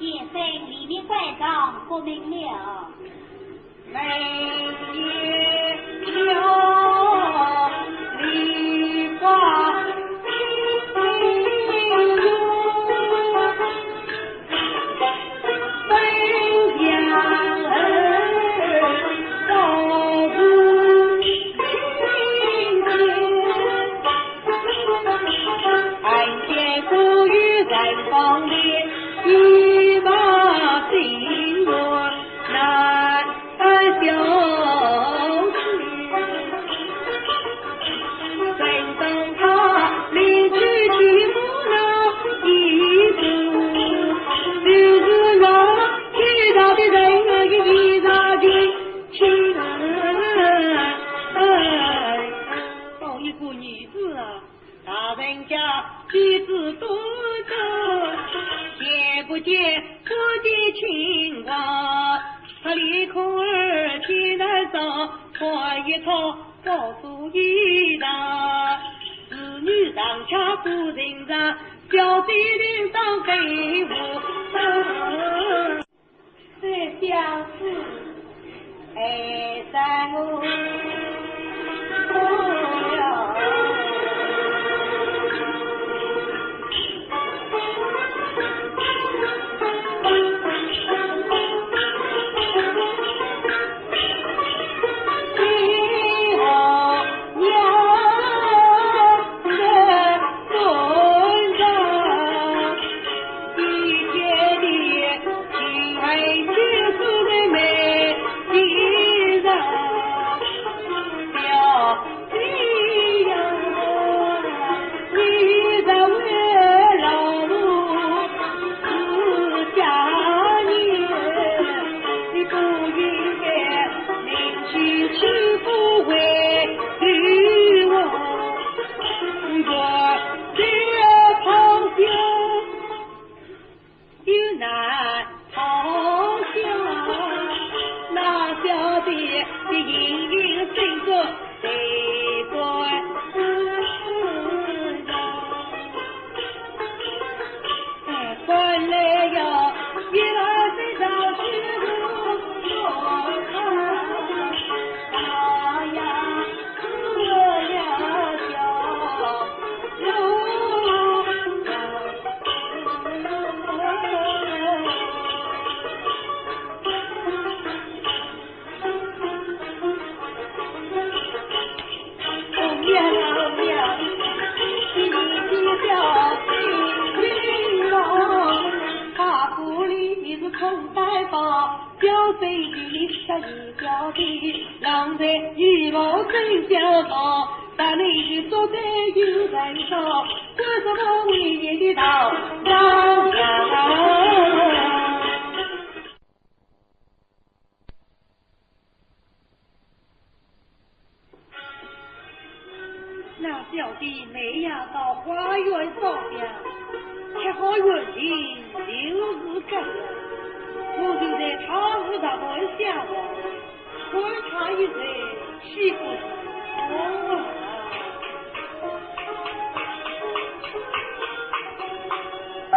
先生里面关上不明了，没有了梨花妻子多着，见不见夫妻情话？他离空儿天难上，花一草高树一大。子女上恰夫人上，小弟领上飞舞。这小子爱上我。让在一毛真相好，但你的所在有人少，为什么为你的道让那小弟每夜到花园照相，恰好运气就是这样，我就在茶壶上端下望。观察一人，岂不是好啊？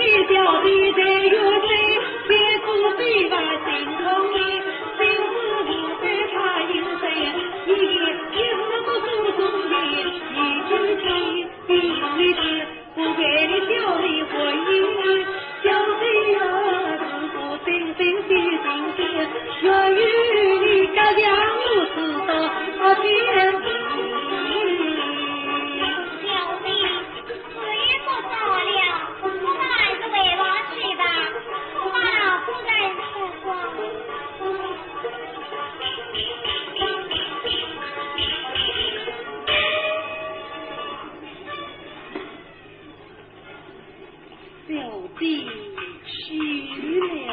小弟在有谁，天子对吧心痛的，心思不在他有谁，你一时不注重的，你就是你是不给你小弟回忆，小弟呀，自古心心系心心，愿与你家乡如此到天地。小弟去了。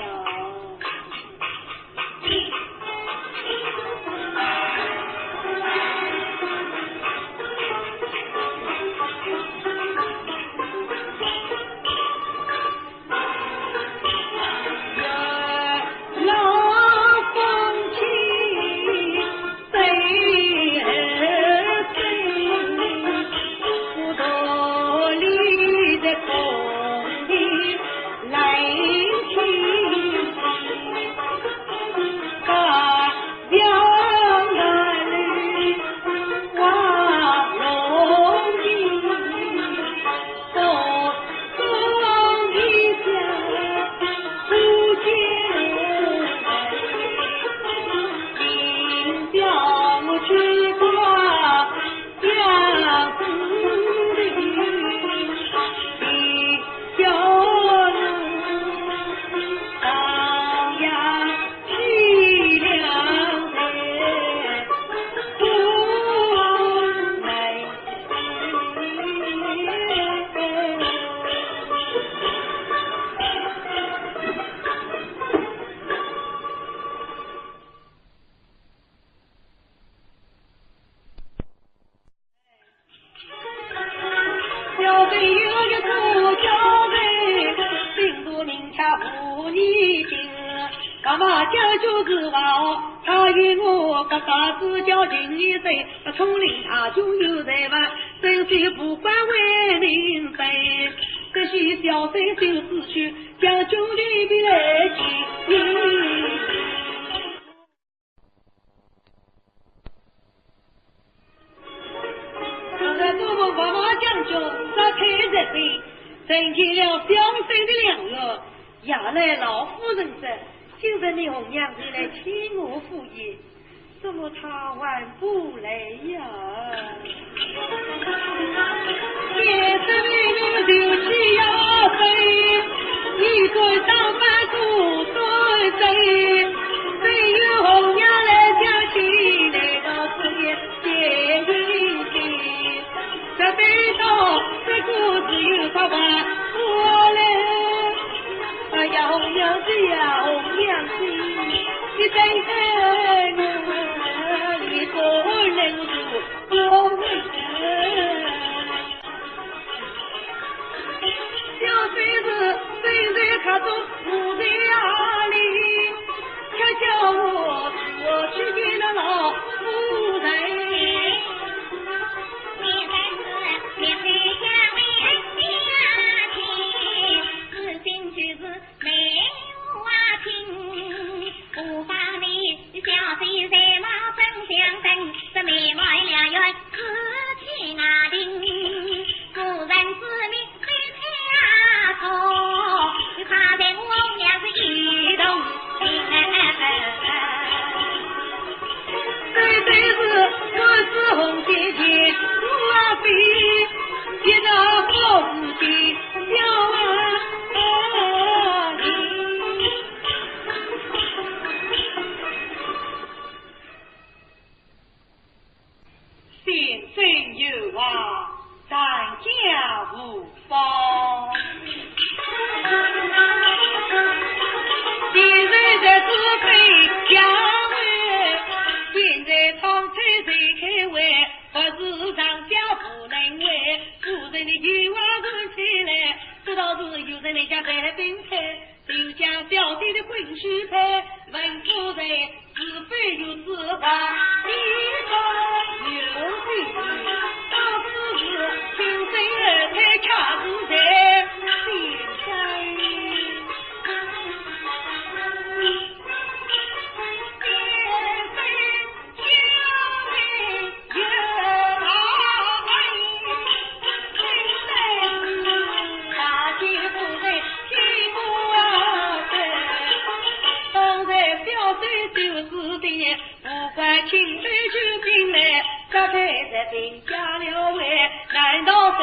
定下了位，难道是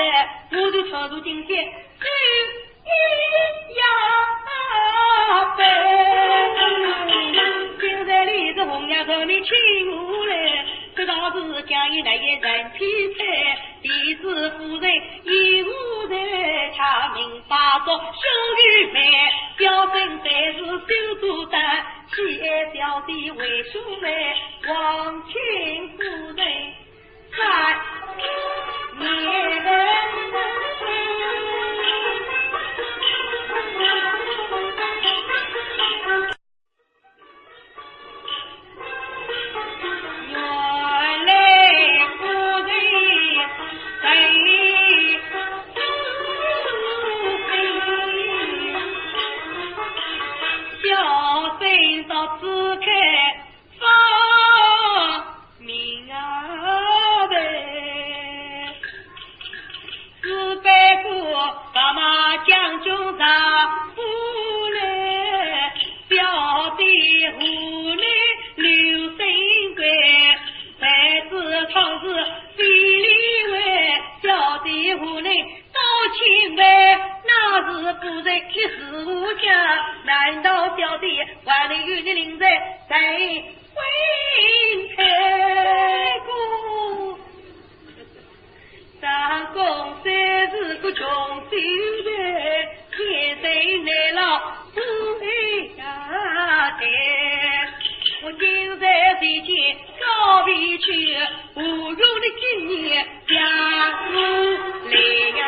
我就穿入今天是呀呗？现在李子红呀和你请我来，这倒是将一来也人批菜，弟子夫人一无人查明发作兄弟妹，表生才是修竹丹，谢小弟为兄妹，王亲夫人在年。难道小弟万里与你领在谁婚开过？三公三是个穷心人，天生难老不会呀的。我今在地前告别去，不如的今年家父来呀。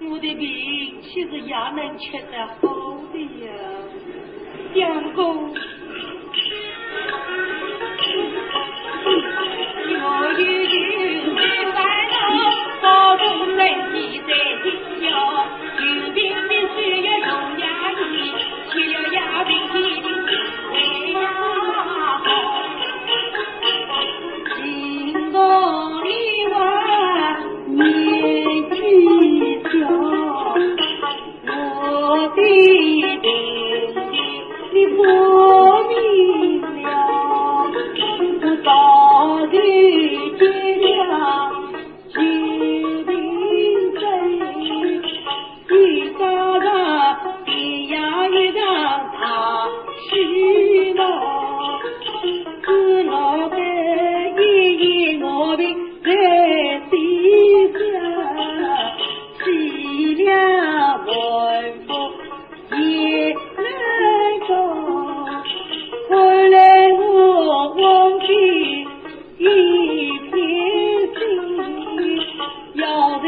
我的病其实也能吃得好的呀，相公。我有情的烦恼，高中人体在心腰，有病必须要用牙医，吃了牙病一定会呀好。心中里外年纪小，我的病你不明了，我早日见了救命针，一家人一样一样他是我，只老的一夜我病在地下，凄凉晚风也难过，后来我忘记一片心，要在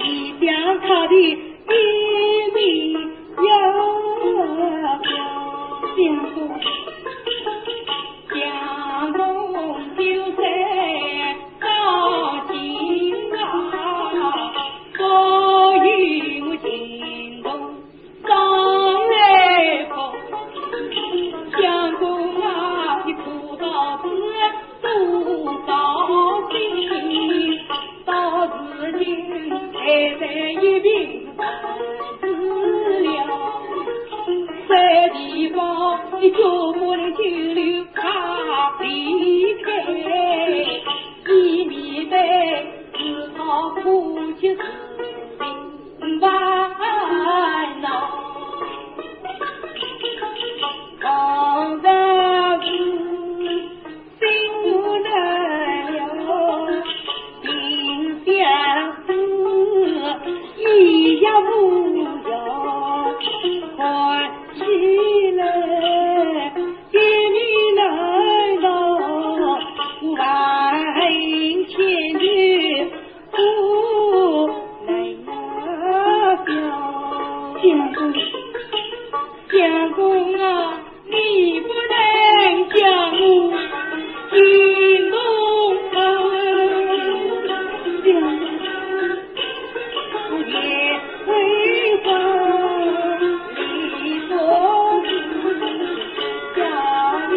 异乡他的一米要相公就在一并死了，在地方你就不能停留他离开，一米被只好哭泣死心烦恼。王大夫心无奈了，定相思一呀不要欢喜来，给你来到万千里不来笑。相公啊，你不能将我惊动我也会放你说家人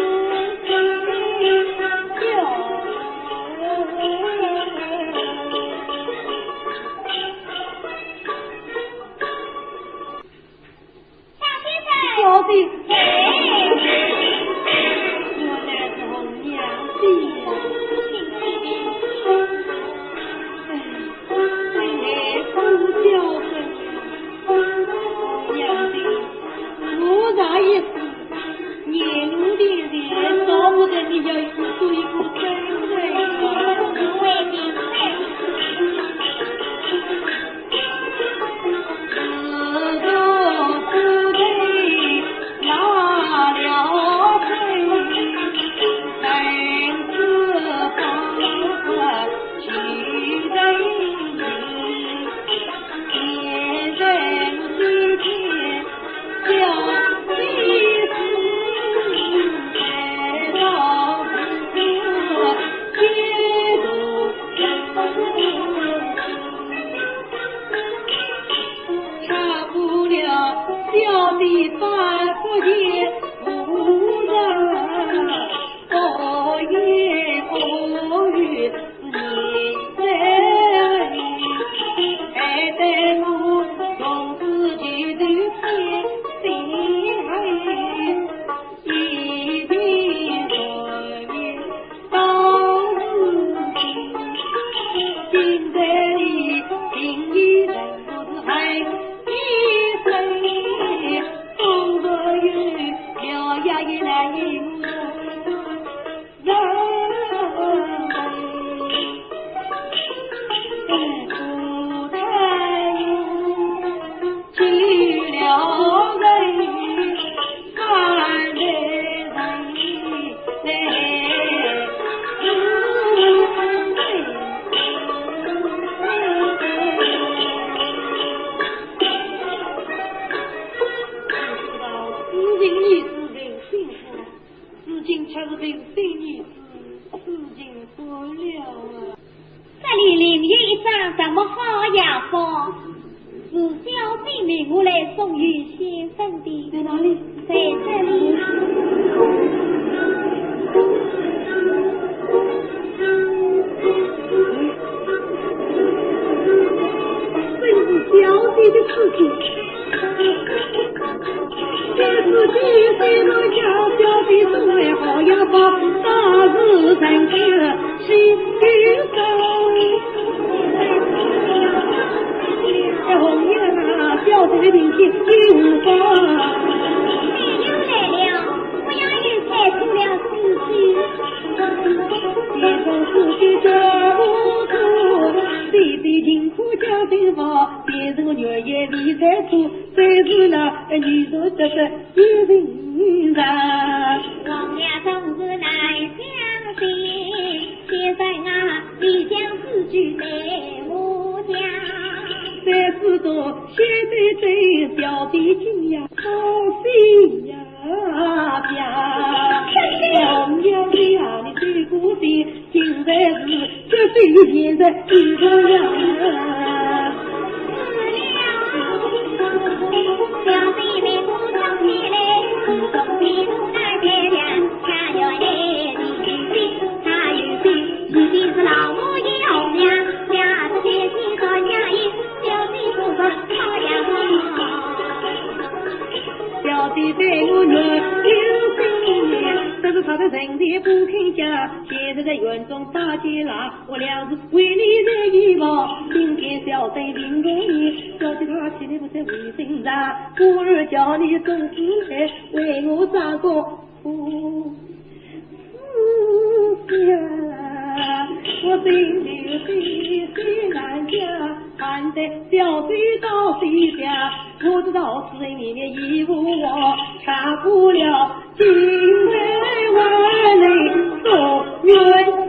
小弟，我乃是红娘子呀，哎，不孝顺红娘子，我啥意思？年龄的人少不得你要做一个真人啊！为民小弟反复也无人，我也不与你在，还待我从自己的天心一定人民当自己，现在你心里人不是还一生。风波雨了呀也难应人不太去了人看人却是被非女子刺进不了啊！这里另有一张什么好药方？是小弟命我来送与先生的。在哪里？在这里。真是小弟的事情。这是几岁的小小的送来好药方，大日成就喜生。红娘啊，小弟的品性有方。没有来了，我要又猜出了事情。一种事情这不错，弟弟辛苦将对方，别人女儿也理财出，再是那女人得的一人然。王娘总是难相信，先生啊，你将自居在我家。才知道现在这小弟亲呀，好心呀家，红娘子啊，你对过心，现在是这对现在一个样。小弟妹夫送起来，送皮路那天亮，他要爱你心，他有心，一定是老母也红娘，家子先生说家音，小弟不到底对我女有心念，但是他的人力不肯讲，现在在院中打劫啦，我俩是为你在一望，今天小贼领着你，小姐他心里不在为心上，故儿叫你送死来，为我咋个不思想，我心里心难讲，看得小嘴到西下，我知道是你的义务我差不了，今为万里送远山。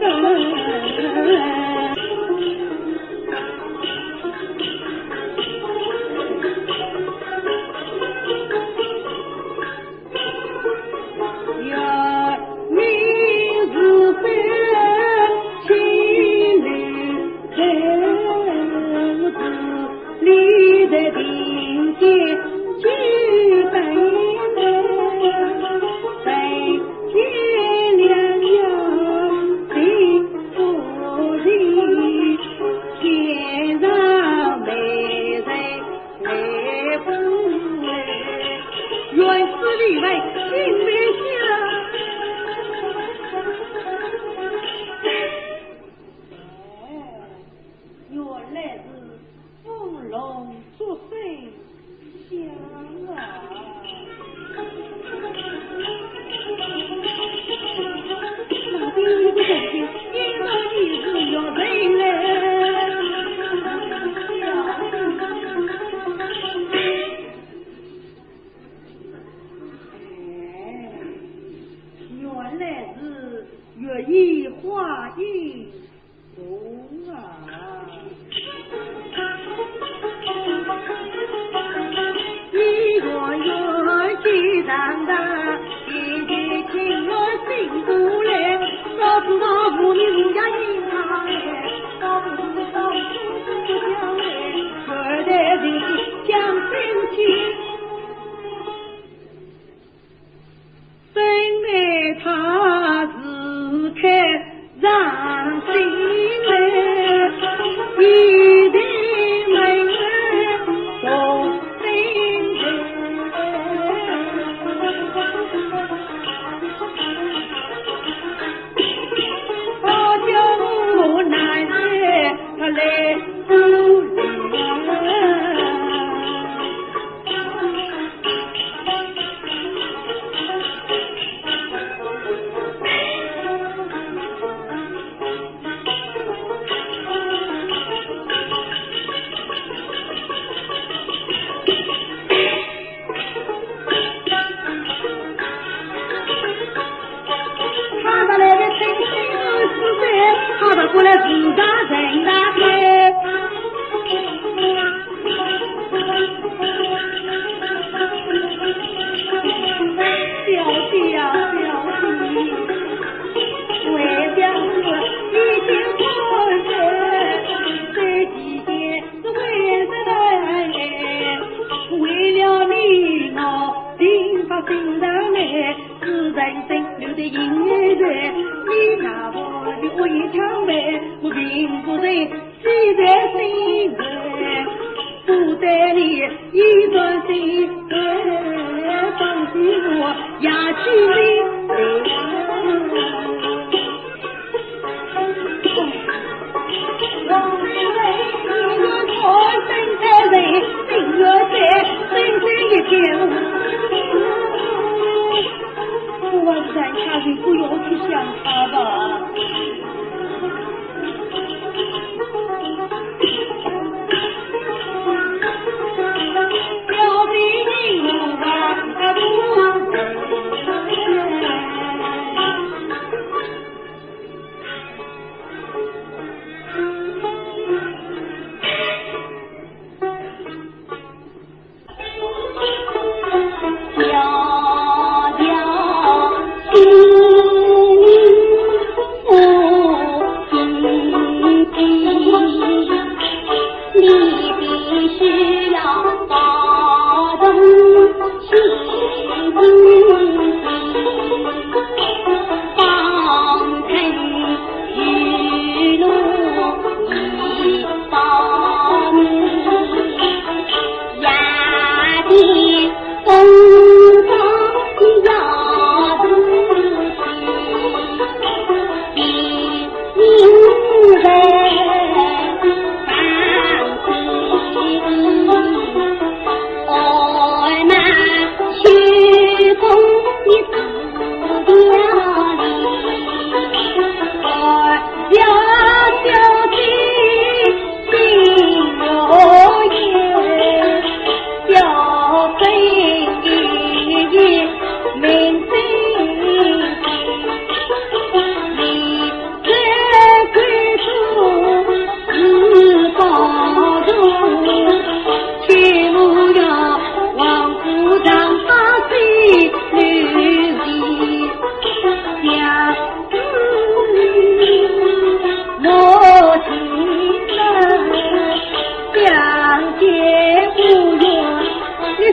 风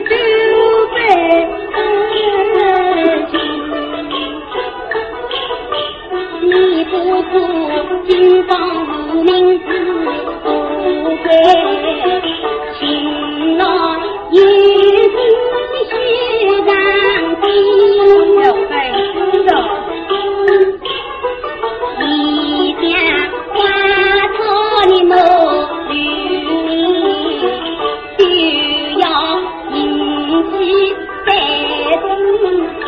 就被你不顾金方无名之不归，情郎也是虚然的，要再知道。你家花草你莫留名，就要引起在东西，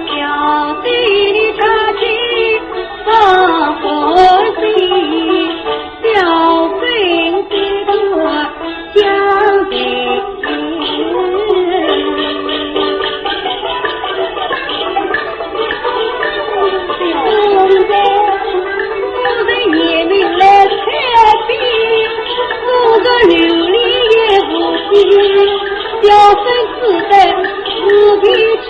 小队的插旗放火水，小飞飞过江北流离也无心，小分子在死地去。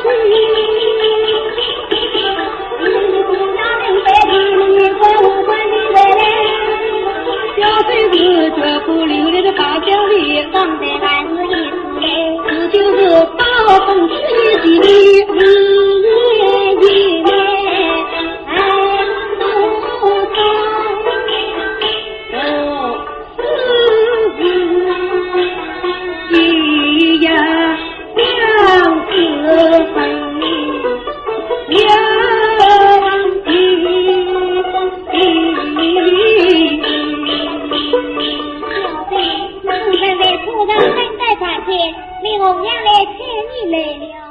小分子脚步流连的大江里，放在万日一时嘞，这就是暴风吹起的日夜夜。令红娘来牵你来了。